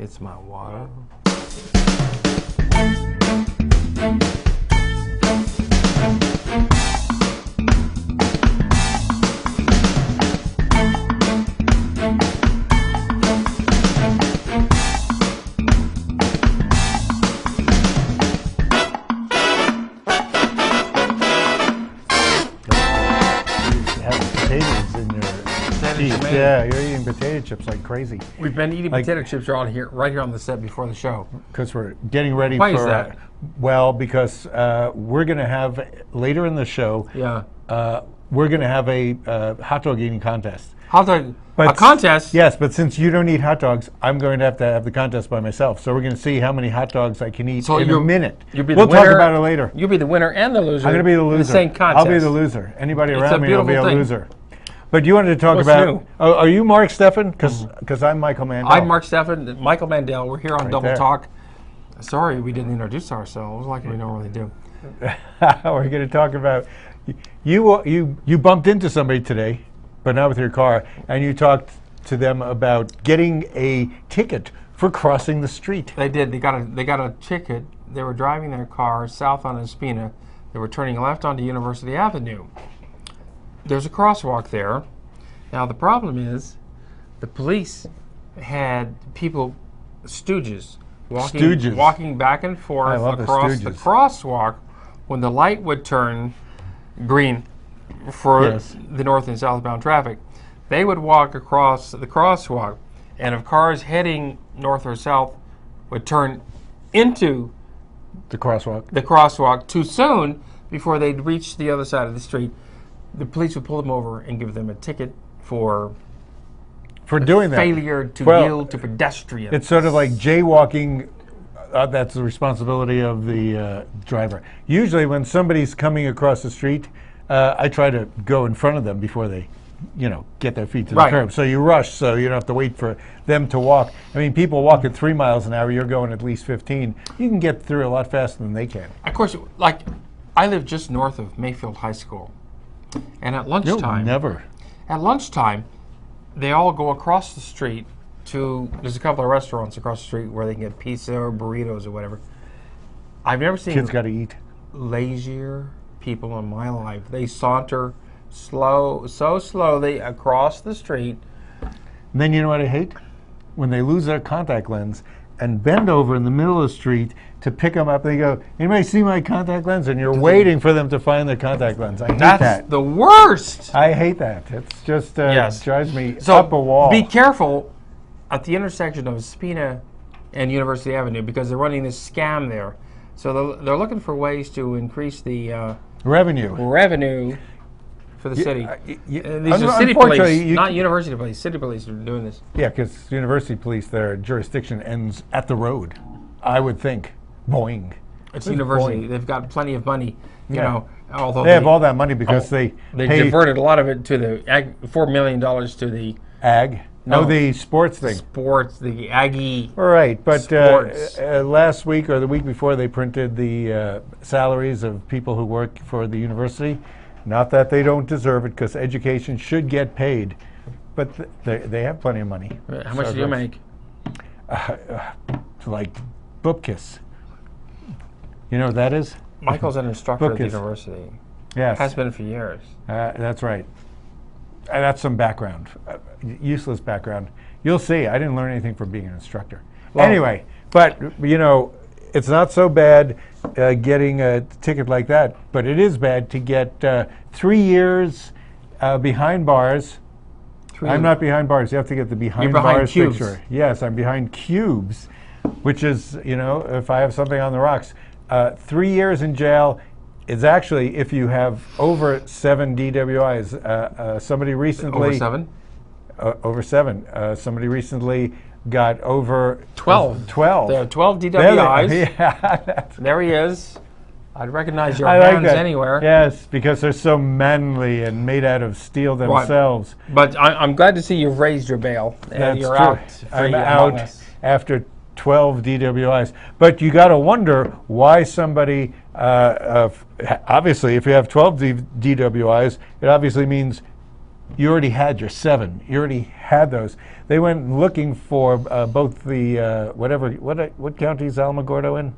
It's my water. Yeah, you're eating potato chips like crazy. We've been eating potato chips right here on the set before the show. Because we're getting ready Why for... is that? Well, because we're going to have, later in the show, we're going to have a hot dog eating contest. Hot dog, a contest? Yes, but since you don't eat hot dogs, I'm going to have the contest by myself. So we're going to see how many hot dogs I can eat in a minute. We'll talk about it later. You'll be the winner and the loser. I'm going to be the loser. In the same contest. I'll be the loser. Anybody around me will be a loser. But you wanted to talk What's about... new? Are you Mark Steffen? Because I'm Michael Mandel. I'm Mark Steffen, Michael Mandel. We're here on Right Double there. Talk. Sorry we didn't introduce ourselves like we normally do. We're going to talk about... You bumped into somebody today, but not with your car, and you talked to them about getting a ticket for crossing the street. They did. They got a ticket. They were driving their car south on Espina. They were turning left onto University Avenue. There's a crosswalk there. Now the problem is, the police had people, stooges, walking back and forth across the crosswalk when the light would turn green for the north and southbound traffic. They would walk across the crosswalk, and if cars heading north or south would turn into the crosswalk too soon before they'd reach the other side of the street, the police would pull them over and give them a ticket for doing that. Failure to yield to pedestrians. It's sort of like jaywalking. That's the responsibility of the driver. Usually when somebody's coming across the street, I try to go in front of them before they get their feet to the curb. So you rush, so you don't have to wait for them to walk. I mean, people walk at 3 miles an hour, you're going at least 15. You can get through a lot faster than they can. Of course, like, I live just north of Mayfield High School. And at lunchtime... At lunchtime, they all go across the street to... There's a couple of restaurants across the street where they can get pizza or burritos or whatever. I've never seen... Kids got to eat. ...lazier people in my life. They saunter so slowly across the street. And then you know what I hate? When they lose their contact lens and bend over in the middle of the street to pick them up. They go, anybody see my contact lens? And you're waiting for them to find their contact lens. I hate that. That's the worst. I hate that. It's just drives me up a wall. Be careful at the intersection of Espina and University Avenue because they're running this scam there. So they're looking for ways to increase the revenue for the city. These are city police, not university police. City police are doing this. Yeah, because university police, their jurisdiction ends at the road, I would think. Boing. It's university. Boing. They've got plenty of money, you know. Although they have all that money because they diverted a lot of it to the $4 million to the ag. No, the sports thing. Sports, the Aggie. All right, but last week or the week before, they printed the salaries of people who work for the university. Not that they don't deserve it, because education should get paid, but they have plenty of money. How much do you make? Like Bupkis. You know what that is? Michael's an instructor at the university. Yes. Has been for years. That's right. That's some background. Useless background. You'll see. I didn't learn anything from being an instructor. Well, anyway, but, it's not so bad getting a ticket like that, but it is bad to get 3 years behind bars. I'm not behind bars. You have to get the behind bars picture. Yes, I'm behind cubes, which is, if I have something on the rocks. 3 years in jail is actually if you have over 7 DWIs. Somebody recently... Over 7? Over 7. Somebody recently got over 12. 12. There are 12 DWIs. There he is. I'd recognize your hands anywhere. Yes, because they're so manly and made out of steel themselves. But I'm glad to see you've raised your bail. That's you're true. Out I'm out after 12 DWIs. But you got to wonder why somebody, obviously, if you have 12 DWIs, it obviously means you already had your 7. You already had those. They went looking for both the what county is Alamogordo in?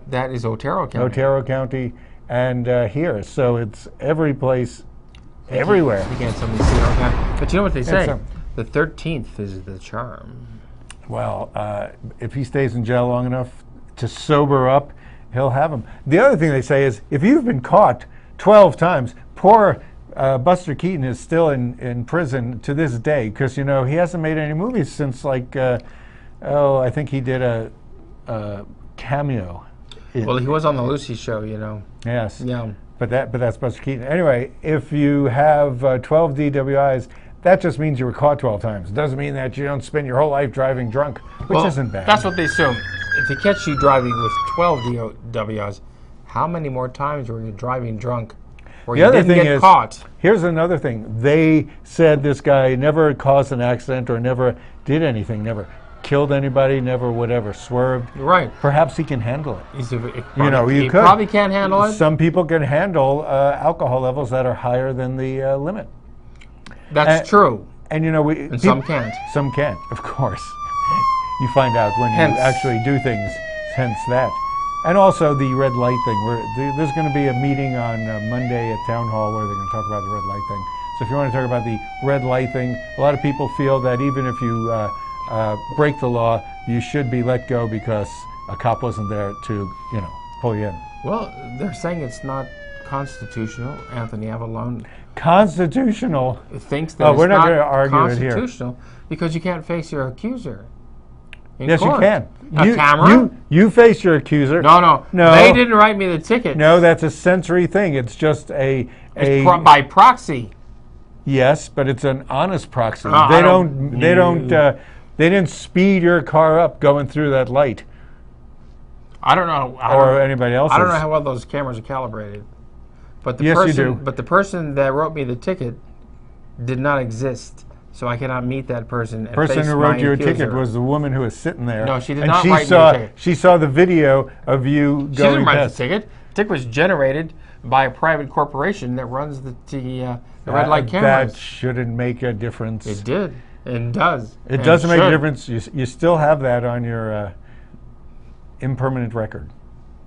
That is Otero County. Otero County, and here. So it's every place, everywhere. You can't suddenly see Otero County. But you know what they say? so- The 13th is the charm. Well, if he stays in jail long enough to sober up, he'll have them. The other thing they say is if you've been caught 12 times, poor Buster Keaton is still in prison to this day because, you know, he hasn't made any movies since like, I think he did a cameo. Well, he was on the Lucy show, you know. Yes. Yeah. But that's Buster Keaton. Anyway, if you have 12 DWIs, that just means you were caught 12 times. It doesn't mean that you don't spend your whole life driving drunk, which isn't bad. That's what they assume. If they catch you driving with 12 DWIs, how many more times were you driving drunk where you didn't get caught? Here's another thing. They said this guy never caused an accident or never did anything, never killed anybody, never whatever, swerved. Right. Perhaps he can handle it. He probably can't handle it. Some people can handle alcohol levels that are higher than the limit. That's true. And you know, some can't. Some can't, of course. You find out when you actually do things, hence that. And also the red light thing. There's going to be a meeting on Monday at Town Hall where they're going to talk about the red light thing. So if you want to talk about the red light thing, a lot of people feel that even if you break the law, you should be let go because a cop wasn't there to, you know, pull you in. Well, they're saying it's not constitutional. Anthony Avalone constitutional thinks that we're it's not not going to argue it here. constitutional because you can't face your accuser. Yes, court. you can. A camera? You face your accuser. No. They didn't write me the ticket. No, that's a sensory thing. It's just a by proxy. Yes, but it's an honest proxy. They they didn't speed your car up going through that light. I don't know. Or anybody else's. I don't know how well those cameras are calibrated. But the Yes, person, you do. But the person that wrote me the ticket did not exist, so I cannot meet that person. The person who wrote you a ticket was the woman who was sitting there. No, she did and not she write saw, me a ticket. She saw the video of you going She didn't write past. the ticket. The ticket was generated by a private corporation that runs the red light cameras. That shouldn't make a difference. It did. It does. It doesn't make a difference. You still have that on your impermanent record,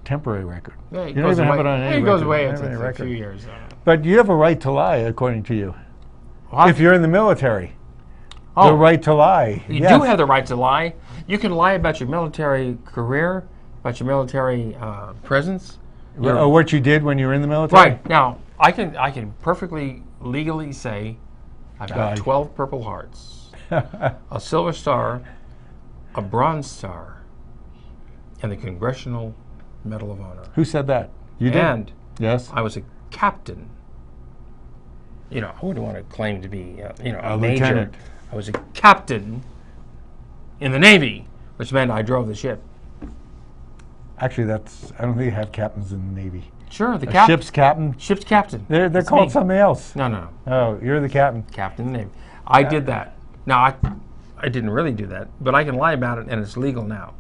temporary record. Yeah, you don't even have it on any record. It goes away You don't have in any a few years. But you have a right to lie, according to you. What? If you're in the military, Oh. the right to lie. You Yes. do have the right to lie. You can lie about your military career, about your military presence. Or what you did when you were in the military. Right. Now, I can perfectly legally say I've got 12 Purple Hearts, a Silver Star, a Bronze Star, and the Congressional Medal of Honor. Who said that? You did. And yes. I was a captain. You know, I wouldn't want to claim to be, a major. Lieutenant. I was a captain in the Navy, which meant I drove the ship. Actually, I don't think they have captains in the Navy. Sure, the Ship's captain. Ship's captain. They're That's called me. something else. No. Oh, you're the captain. Captain in the Navy. I did that. Now, I didn't really do that, but I can lie about it, and it's legal now.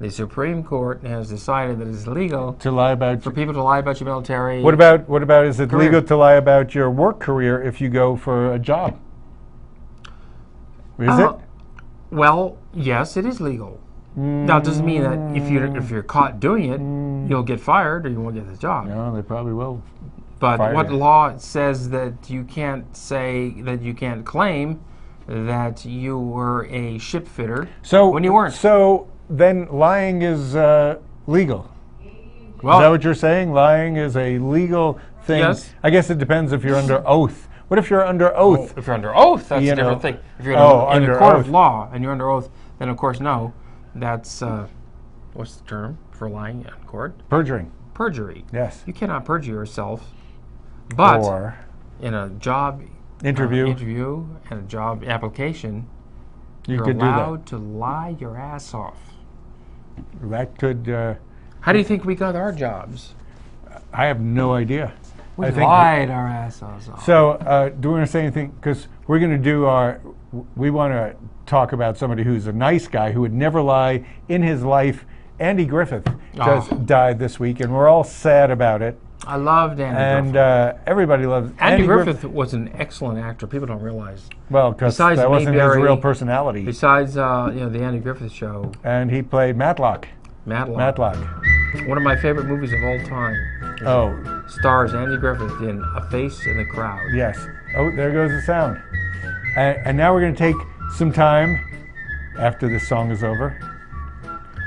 The Supreme Court has decided that it's legal To lie about. for people to lie about your military. What about? Is it Career. legal to lie about your work career if you go for a job? Is it? Well, yes, it is legal. Now, it doesn't mean that if you're caught doing it, you'll get fired or you won't get the job. No, they probably will. But fire what you. law says that you can't claim that you were a ship fitter So when you weren't? So then, lying is legal. Well, Is that what you're saying? Lying is a legal thing. Yes. I guess it depends if you're under oath. What if you're under oath? if you're under oath, that's You a different know. thing. If you're Oh, in under a court oath. of law and you're under oath, then of course no. That's what's the term for lying in court? Perjuring. Perjury. Yes. You cannot perjure yourself, but Or in a job interview. and a job application, You you're could do that. allowed to lie your ass off. That could. How do you think we got our jobs? I have no idea. We I think- lied our asses off. So, do we want to say anything? Because we're going to do we want to talk about somebody who's a nice guy who would never lie in his life. Andy Griffith just died this week, and we're all sad about it. I loved Andy And Griffith. everybody loves Andy Griffith was an excellent actor. People don't realize. Well, because Besides that wasn't his Mayberry, real personality. Besides, the Andy Griffith Show, And he played Matlock. Matlock. One of my favorite movies of all time. Oh, Stars Andy Griffith in A Face in the Crowd. yes. Oh, there goes the sound. And now we're going to take some time after this song is over.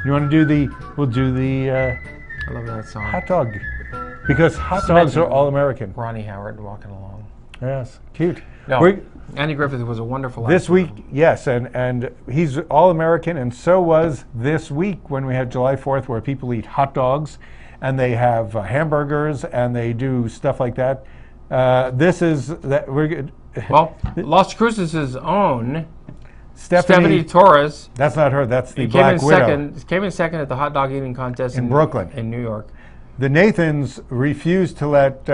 You want to do we'll do the I love that song. hot dog. Because hot Just dogs are imagine all American. Ronnie Howard walking along. Yes, cute. No, We're- Andy Griffith was a wonderful This actor. week, yes, and he's all American, and so was this week when we had July 4th, where people eat hot dogs, and they have hamburgers, and they do stuff like that. This is that we're good. Well, Las Cruces' own Stephanie. Stephanie Torres That's not her. That's the came in Black Widow. second at the hot dog eating contest In Brooklyn. in New York. The Nathans refused to let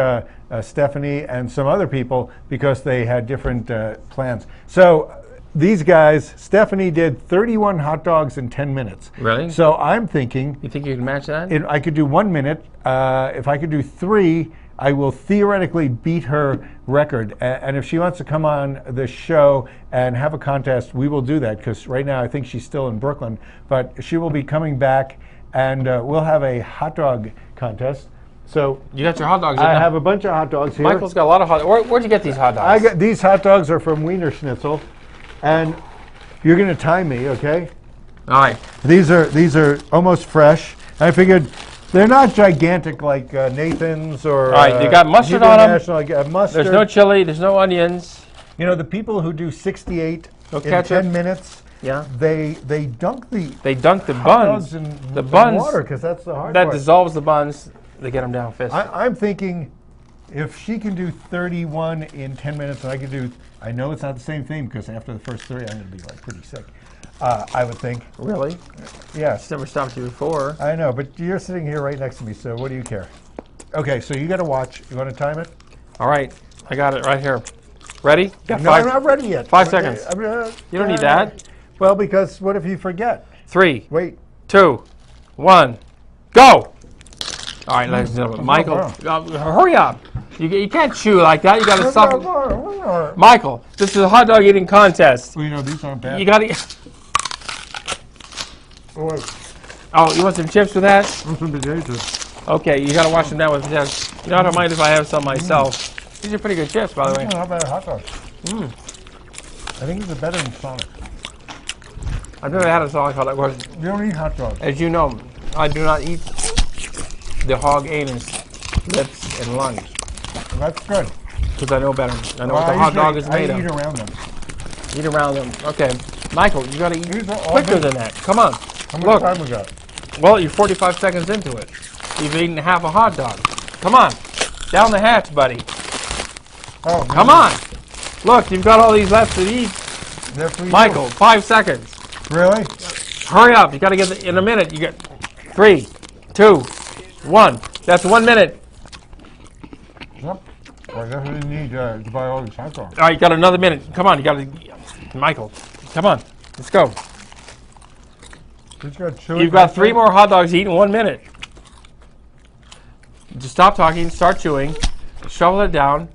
Stephanie and some other people because they had different plans. So these guys, Stephanie did 31 hot dogs in 10 minutes. Really? So I'm thinking You think you can match that? I could do 1 minute. If I could do 3, I will theoretically beat her record. And if she wants to come on the show and have a contest, we will do that, because right now I think she's still in Brooklyn. But she will be coming back, and we'll have a hot dog contest. So You got your hot dogs in I there. have a bunch of hot dogs here. Michael's got a lot of hot dogs. Where'd you get these hot dogs? These hot dogs are from Wiener Schnitzel, and you're going to time me, okay? All right. These are almost fresh. I figured they're not gigantic like Nathan's or. All right, you got mustard Hebrew on 'em? National, I got mustard. There's no chili. There's no onions. You know, the people who do 68 No in ketchup? 10 minutes, Yeah. they dunk the They dunk the hot buns. dogs in The buns water, because that's the hard that part. dissolves the buns. They get them down fast. I'm thinking if she can do 31 in 10 minutes, and I can do, I know it's not the same thing, because after the first 3, I'm going to be like pretty sick. I would think. Really? Yes. It's never stopped you before. I know, but you're sitting here right next to me, so what do you care? Okay, so you got to watch. You want to time it? All right. I got it right here. Ready? Got No, 5 I'm not ready yet. 5 seconds. You don't need that. Well, because what if you forget? 3, Wait. 2, 1, go! All right, ladies and gentlemen. Michael, hurry up. You can't chew like that. You got to stop. Well, Michael, this is a hot dog eating contest. you know, these aren't bad. You got to. Oh, you want some chips with that? Some potatoes. Okay, you got to wash them down with potatoes. You know, I don't mind if I have some myself. These are pretty good chips, by the way. How about a hot dog? I think these are better than Sonic. I've never had a Sonic hot dog. Well, You don't eat hot dogs. as you know, I do not eat the hog anus, lips, and lungs That's good. because I know better. I know what the hot dog is made I eat of. around them. Eat around them. Okay, Michael, you got to eat These are all quicker big. than that. Come on. How much Look. time we got? Well, you're 45 seconds into it. You've eaten half a hot dog. Come on. Down the hatch, buddy. Oh, Come on. Look, you've got all these left to eat. they're for you. Michael, 5 seconds. Really? Hurry up. You got to get in a minute. You got 3, 2, 1. That's 1 minute. Yep. Well, I definitely need to buy all these hot dogs. All right, you got another minute. Come on. You got to. Michael, come on. Let's go. He's got chili You've got 3 pepper. more hot dogs to eat in 1 minute. Just stop talking. Start chewing. Shovel it down.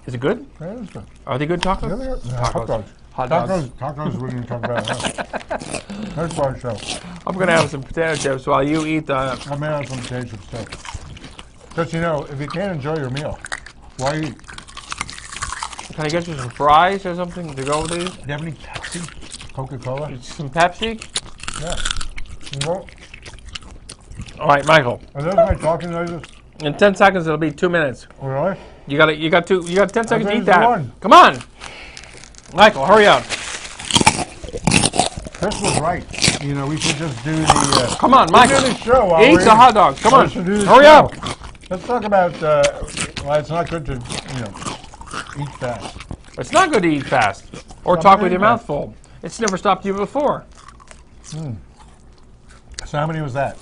Is it good? Yeah, it's good. Are they good tacos? Yeah, they are. Hot dogs. Hot dogs. Tacos we're going to talk about. That's our show. I'm going to have some potato chips while you eat the. I may have some potato chips too. Because, you know, if you can't enjoy your meal, why eat? Can I get you some fries or something to go with these? Do you have any Pepsi? Coca-Cola? Some Pepsi? Yeah. No. All right, Michael. Are those my talking noises? In 10 seconds, it'll be 2 minutes. Really? You got 10 seconds to eat finished that. one. Come on, Michael, hurry up. Chris was right. You know, we should just do the... Come on, do Michael. the show while Eat we're the hot dogs. Come We on, should do the hurry show. up. Let's talk about... well, it's not good to, you know, eat fast. It's not good to eat fast or Stop talk with eating your mouth fast. full. It's never stopped you before. So how many was that?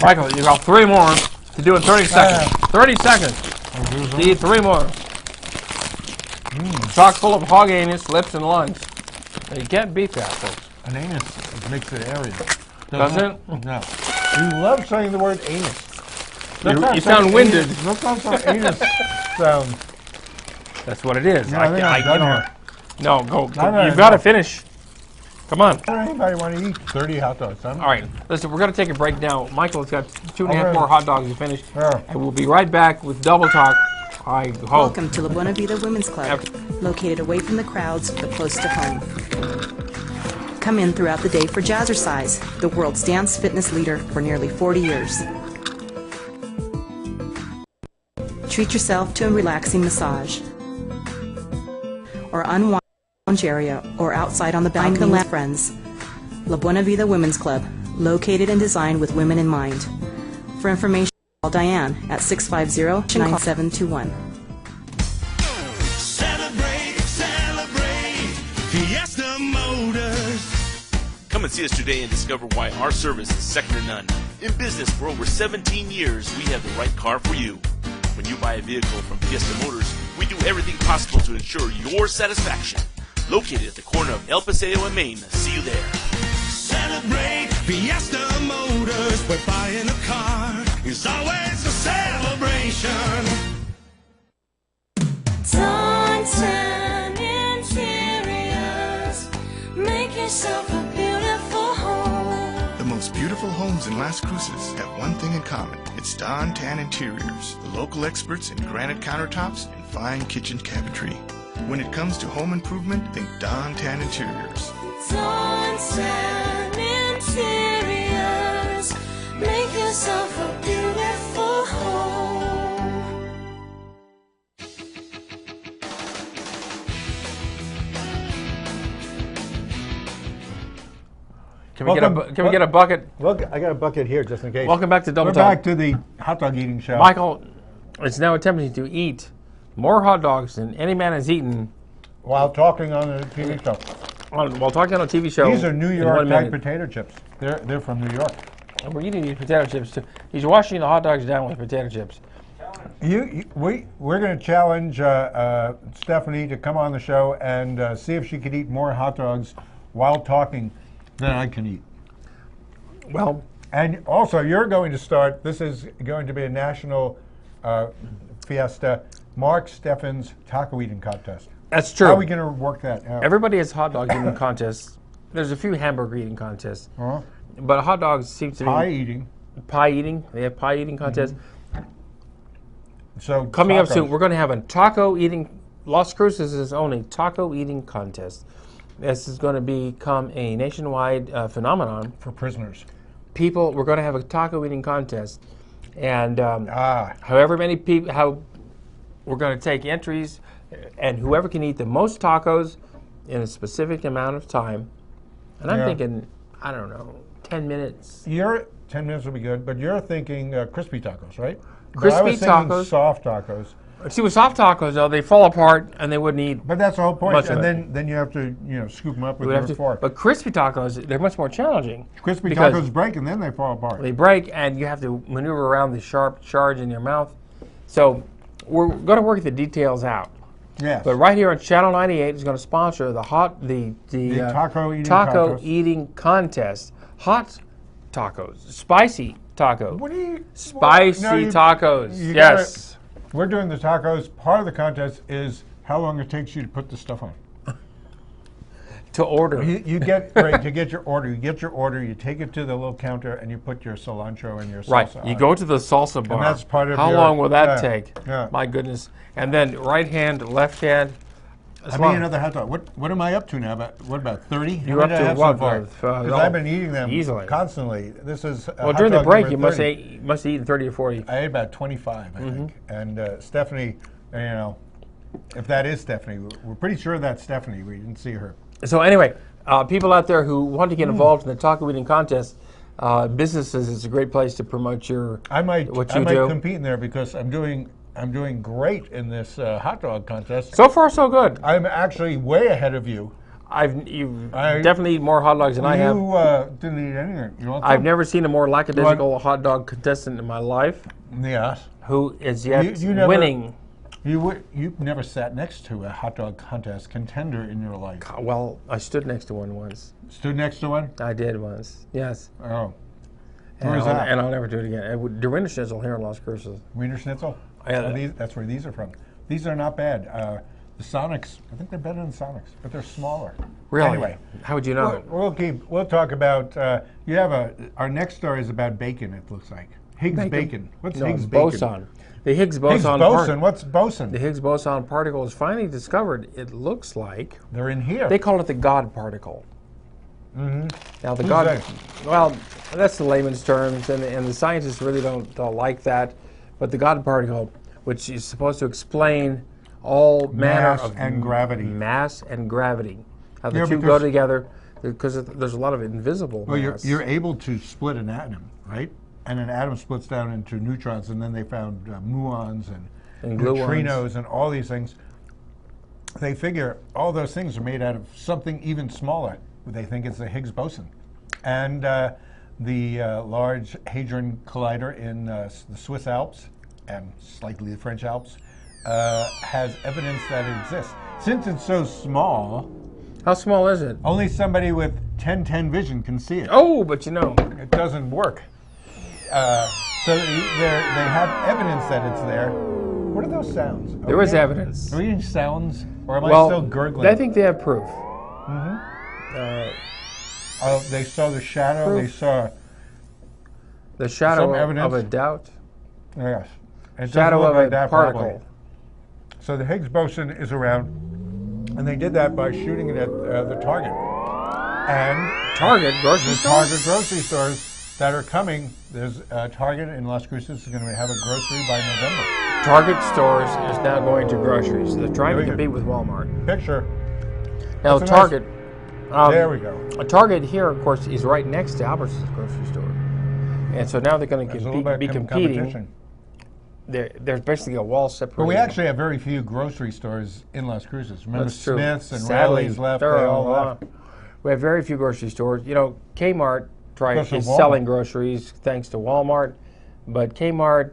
Michael, you got 3 more to do in 30 seconds. 30 seconds to eat 3 more. Chock full of hog anus, lips, and lungs. You can't beat that, folks. An anus makes it area. Doesn't it? No. You love saying the word anus. You sound winded. Let's not say anus sound. That's what it is. No, I think I'm done here. No, go. I'm You've got to finish. Come on. Does anybody want to eat 30 hot dogs? All right. Listen, we're going to take a break now. Michael's got 2.5 Okay. more hot dogs to finish. Yeah. And we'll be right back with Double Talk. I hope. Welcome to La Buena Vida Women's Club, located away from the crowds but close to home. Come in throughout the day for Jazzercise, the world's dance fitness leader for nearly 40 years. Treat yourself to a relaxing massage or unwind area or outside on the balcony with friends. La Buena Vida Women's Club, located and designed with women in mind. For information, call Diane at 650-9721. Celebrate, celebrate, Fiesta Motors. Come and see us today and discover why our service is second to none. In business for over 17 years, we have the right car for you. When you buy a vehicle from Fiesta Motors, we do everything possible to ensure your satisfaction. Located at the corner of El Paseo and Main. See you there. Celebrate, Fiesta Motors. Where buying a car is always a celebration. Taunton Interiors. Make yourself a beautiful home. The most beautiful homes in Las Cruces have one thing in common. It's Don Tan Interiors, the local experts in granite countertops and fine kitchen cabinetry. When it comes to home improvement, think Don Tan Interiors. Taunton Interiors. Make yourself a beautiful home. Can we get a bucket? Look, I got a bucket here just in case. Welcome back to Double We're Talk. back to the hot dog eating show. Michael is now attempting to eat more hot dogs than any man has eaten While talking on a TV show. while talking on a TV show. These are New in York 1 type minute. potato chips. They're from New York. And we're eating these potato chips too. He's washing the hot dogs down with potato chips. We're going to challenge Stephanie to come on the show and see if she could eat more hot dogs while talking than I can eat. Well, And also, you're going to start. This is going to be a national fiesta. Mark Steffens taco eating contest. that's true. How are we going to work that out? Everybody has hot dog eating contests. There's a few hamburger eating contests, Uh-huh. but hot dogs seems to be Pie eating. pie eating. They have pie eating contests. So Coming up tacos. soon, we're going to have a taco eating. Las Cruces' only taco eating contest. This is going to become a nationwide phenomenon. for prisoners. People, we're going to have a taco eating contest, and Ah, however many people, how we're going to take entries, and whoever can eat the most tacos in a specific amount of time. And I'm Yeah. thinking, I don't know, 10 minutes. you're 10 minutes will be good, but you're thinking crispy tacos, right? But I Crispy was thinking tacos. soft tacos. See, with soft tacos, though, they fall apart and they wouldn't eat. But that's the whole point. Much of And it. then you have to scoop them up with We your have to, fork. but crispy tacos, they're much more challenging. Crispy because tacos break and then they fall apart. they break, and you have to maneuver around the sharp shards in your mouth. So we're going to work the details out. Yes. But right here on Channel 98 is going to sponsor the taco eating taco contest. eating contest. Hot tacos, spicy taco, What do you? spicy No, you- tacos. you Yes. We're doing the tacos. Part of the contest is how long it takes you to put the stuff on. To order. You get right to get your order. You get your order. You take it to the little counter and you put your cilantro and your salsa. Right. You on go it. to the salsa bar. that's part of How your- long will that yeah, take? yeah. My goodness. And then right hand, left hand. I mean, another hot dog. What am I up to now? What about 30? You're up to what, Because I've been eating them easily. constantly. This is Well, during the break, you must 30. have eaten 30 or 40. I ate about 25, I Mm-hmm. think. And Stephanie, if that is Stephanie, we're pretty sure that's Stephanie. We didn't see her. So anyway, people out there who want to get involved in the taco eating contest, businesses, it's a great place to promote your I might what you do. compete in there because I'm doing great in this hot dog contest. So far, so good. I'm actually way ahead of you. You've I- definitely eaten more hot dogs than I have. You didn't eat anything. You want I've some? never seen a more lackadaisical hot dog contestant in my life Yes. who is yet You never- winning. You've never sat next to a hot dog contest contender in your life. Well, I stood next to one once. Stood next to one? I did once. Yes. Oh. And Where's that? And I'll never do it again. Der Wiener Schnitzel here in Las Cruces. Wiener Schnitzel? That's where these are from. These are not bad. The Sonics, I think they're better than Sonics, but they're smaller. Really? Anyway. How would you know? We'll talk about, our next story is about bacon, it looks like. Higgs bacon. What's No, Higgs bacon? boson. The Higgs boson. Higgs boson, what's boson? The Higgs boson particle is finally discovered. It looks like They're in here. they call it the God particle. Mm-hmm. Now the Who's God, they? well, that's the layman's terms, and the scientists really don't like that. But the God particle, which is supposed to explain all manner Mass of and gravity. mass and gravity, how the Yeah, two go because- together, because there's a lot of invisible Well, mass. you're able to split an atom, right? And an atom splits down into neutrons, and then they found muons and gluons. neutrinos and all these things. They figure all those things are made out of something even smaller. They think it's the Higgs boson. And the Large Hadron Collider in the Swiss Alps and slightly the French Alps has evidence that it exists. Since it's so small, How small is it? only somebody with 10/10 vision can see it. Oh, but you know, It doesn't work. So they have evidence that it's there. What are those sounds? there is evidence. Are we getting sounds, or am I Well, still gurgling? I think they have proof. They saw the shadow. Proof. They saw The shadow Some of evidence. a doubt. yes. It doesn't Shadow look of like a that, particle. probably. So the Higgs boson is around, and they did that by shooting it at the Target. And Target grocery the store. Target grocery stores that are coming. There's Target in Las Cruces is going to have a grocery by November. Target stores is now going to groceries. They're trying to Very good. compete with Walmart. Picture. Now, That's a Target. There we go. A Target here, of course, is right next to Albertsons grocery store, and so now they're going There's a to little bit be of competing. competition. There's basically a wall separating. But we them. actually have very few grocery stores in Las Cruces. Remember That's true. Smith's and Sadly, Rally's left, there they are all a lot. left. We have very few grocery stores. You know, Kmart Because of is Walmart. selling groceries thanks to Walmart, but Kmart,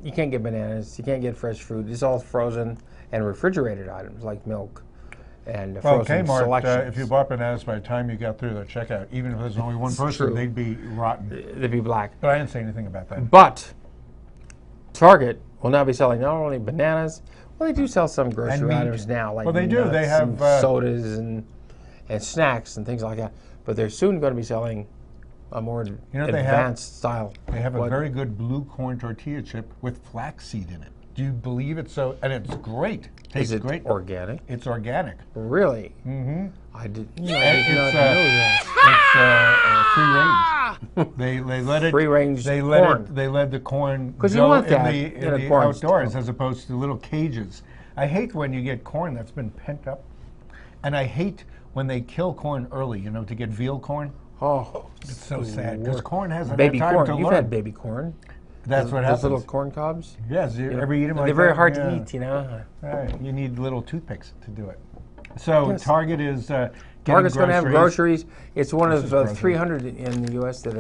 you can't get bananas, you can't get fresh fruit. It's all frozen and refrigerated items like milk and Well, frozen Kmart, selections. if you bought bananas by the time you got through the checkout, even if there's only one person, true. they'd be rotten. They'd be black. But I didn't say anything about that. But Target will now be selling not only bananas, well, they do sell some grocery meat. items now, like Well, they do. nuts They have, and sodas and snacks and things like that. But they're soon going to be selling a more they have- advanced style. They have a What- very good blue corn tortilla chip with flaxseed in it. Do you believe it? And it's great. Tastes Is it great. organic? It's organic. Really? Mm-hmm. I did It's, not know that. It's free range. They let it Free range They let corn. it. They let the corn 'Cause you go want in that the, in a in the corn outdoors store. as opposed to little cages. I hate when you get corn that's been pent up, and I hate when they kill corn early. You know, to get veal corn. Oh, It's so sad because corn hasn't baby had time corn. to You've learn. had baby corn. That's what Those happens. little corn cobs. Yes, you ever eat them like They're very that? hard Yeah. to eat, you know. Right, you need little toothpicks to do it. So Yes. Target is getting Target's going to have groceries. It's one This of is groceries. 300 in the U.S. that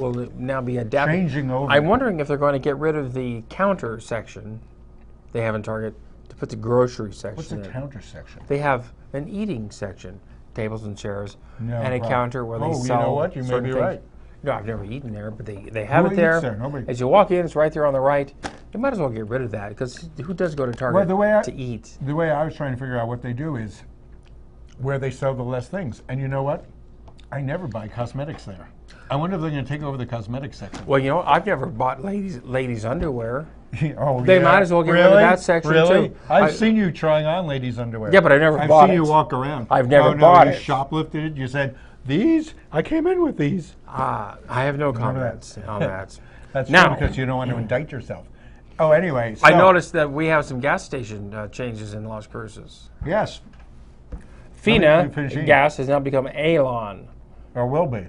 will now be adapted. Changing over. I'm wondering if they're going to get rid of the counter section they have in Target to put the grocery section What's the in. counter section? They have an eating section, tables and chairs, No and a problem. counter where they Oh, you sell know what? You may certain be things. right. No, I've never eaten there, but they have Who it there. eats there? Nobody. As you walk in, it's right there on the right. You might as well get rid of that because who does go to Target Well, the way to eat? The way I was trying to figure out what they do is where they sell the less things. And you know what? I never buy cosmetics there. I wonder if they're going to take over the cosmetics section. Well, you know, I've never bought ladies' underwear. Oh, They yeah. might as well get rid of that section, really? too. I've seen you trying on ladies' underwear. Yeah, but I never I've bought seen you it. walk around. I've never oh, no, bought you it. shoplifted it. You said, these? I came in with these. I have no Remember that? comments on that. That's Now- true because you don't want to indict yourself. Oh, anyway. I so- noticed that we have some gas station changes in Las Cruces. Yes, FINA me finish eating. gas has now become Alon. or will be.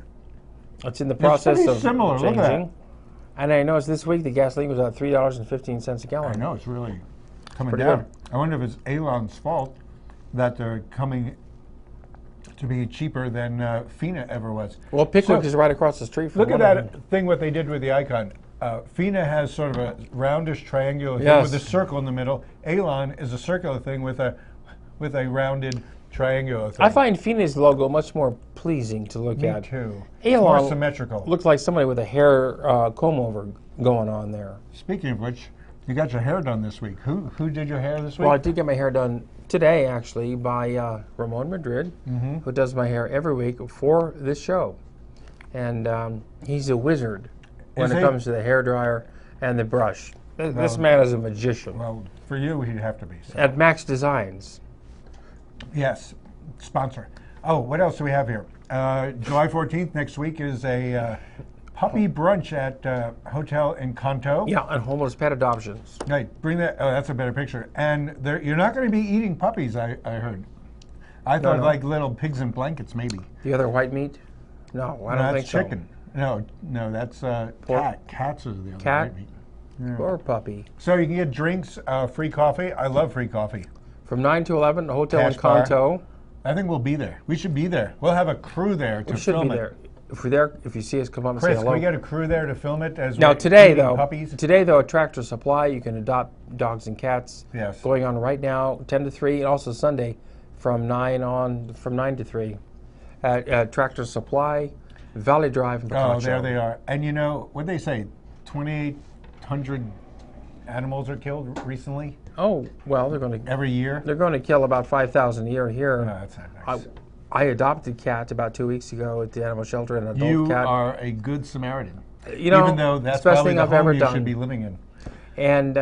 It's in the process pretty of similar. changing. Look at that. And I noticed this week the gasoline was at $3.15 a gallon. I know, it's really coming Pretty down. good. I wonder if it's Alon's fault that they're coming to be cheaper than FINA ever was. Well, Pickwick So- is right across the street from Look at one of that them. thing, what they did with the icon. FINA has sort of a roundish triangular thing Yes. with a circle in the middle. Alon is a circular thing with a rounded triangular thing. I find Fina's logo much more pleasing to look Me at. too. Alon More symmetrical. looks like somebody with a hair comb over going on there. Speaking of which, you got your hair done this week. Who did your hair this week? Well, I did get my hair done today, actually, by Ramon Madrid, who does my hair every week for this show. And he's a wizard when Is it he? comes to the hair dryer and the brush. This man is a magician. Well, for you, he'd have to be. So. At Max Designs. Yes, sponsor. Oh, what else do we have here? July 14th next week is a puppy brunch at Hotel Encanto. Yeah, and homeless pet adoptions. Right, bring that. Oh, that's a better picture. And you're not going to be eating puppies, I heard. I thought no. like little pigs in blankets, maybe. The other white meat? No, I don't that's think so. chicken. No, that's cat. Cats are the other Cat? white meat. Or puppy. So you can get drinks, free coffee. I love free coffee. From 9 to 11, Hotel Cash bar. Encanto. I think we'll be there. We should be there. We'll have a crew there to We should film be it. there. If we're there, if you see us, come up and Chris, say can hello. we get a crew there to film it as Now we're today eating though, puppies? at Tractor Supply, you can adopt dogs and cats. Yes. Going on right now, 10 to 3, and also Sunday from 9 to 3 at Tractor Supply, Valley Drive, and Oh, Picacho. there they are. And you know what they say? 2,800 animals are killed recently Oh well, they're going every year. to kill about 5,000 a year here. No, that's not nice. I adopted a cat about 2 weeks ago at the animal shelter, an adult You cat. are a good Samaritan. You know, even though that's it's the best probably thing the I've home ever you done. should be living in. And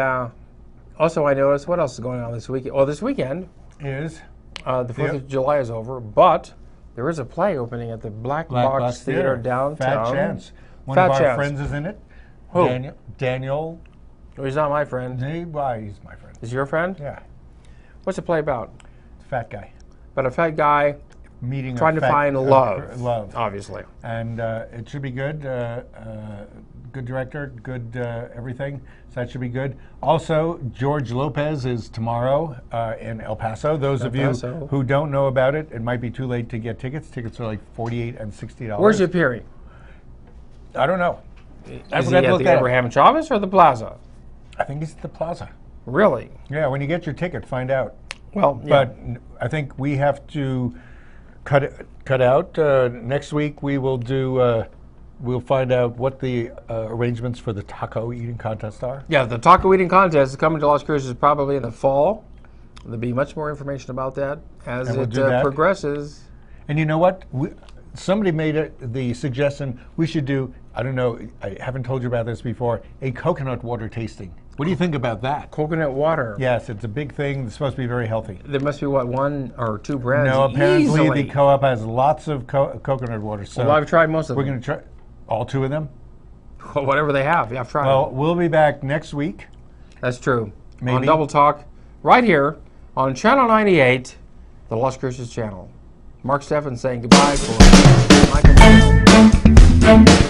also, I noticed what else is going on this weekend. Well, this weekend, Is the 4th of July is over, but there is a play opening at the Black Box Theater downtown. Fat Chance. One Fat of our Chance. friends is in it. Who? Daniel. Oh, he's not my friend. Why, he's my friend. Is your friend? Yeah, What's the play about? fat guy. About a fat guy Meeting trying a to fat, find love. love. Obviously. And it should be good. Good director, good everything. So that should be good. Also, George Lopez is tomorrow in El Paso. Those of you Paso. who don't know about it, it might be too late to get tickets. Tickets are like $48 and $60. Where's he appearing? I don't know. I Is he forgot to at look the that up. Abraham Chavez or the Plaza? I think he's at the Plaza. Really? Yeah, when you get your ticket, find out. Well, yeah. But I think we have to cut out. Next week we will do. We'll find out what the arrangements for the taco eating contest are. Yeah, the taco eating contest is coming to Las Cruces probably in the fall. There'll be much more information about that as And we'll it do that. progresses. And you know what? Somebody made the suggestion we should do. I don't know. I haven't told you about this before. A coconut water tasting. What do you think about that? Coconut water. Yes, it's a big thing. It's supposed to be very healthy. There must be, what, 1 or 2 brands? No, apparently easily. the co-op has lots of coconut water. So Well, I've tried most of we're them. going to try all 2 of them. Whatever they have. Yeah, I've tried Well, them. we'll be back next week. That's true. On Maybe. Double Talk, right here on Channel 98, the Las Cruces channel. Mark Steffens saying goodbye for Michael Bell.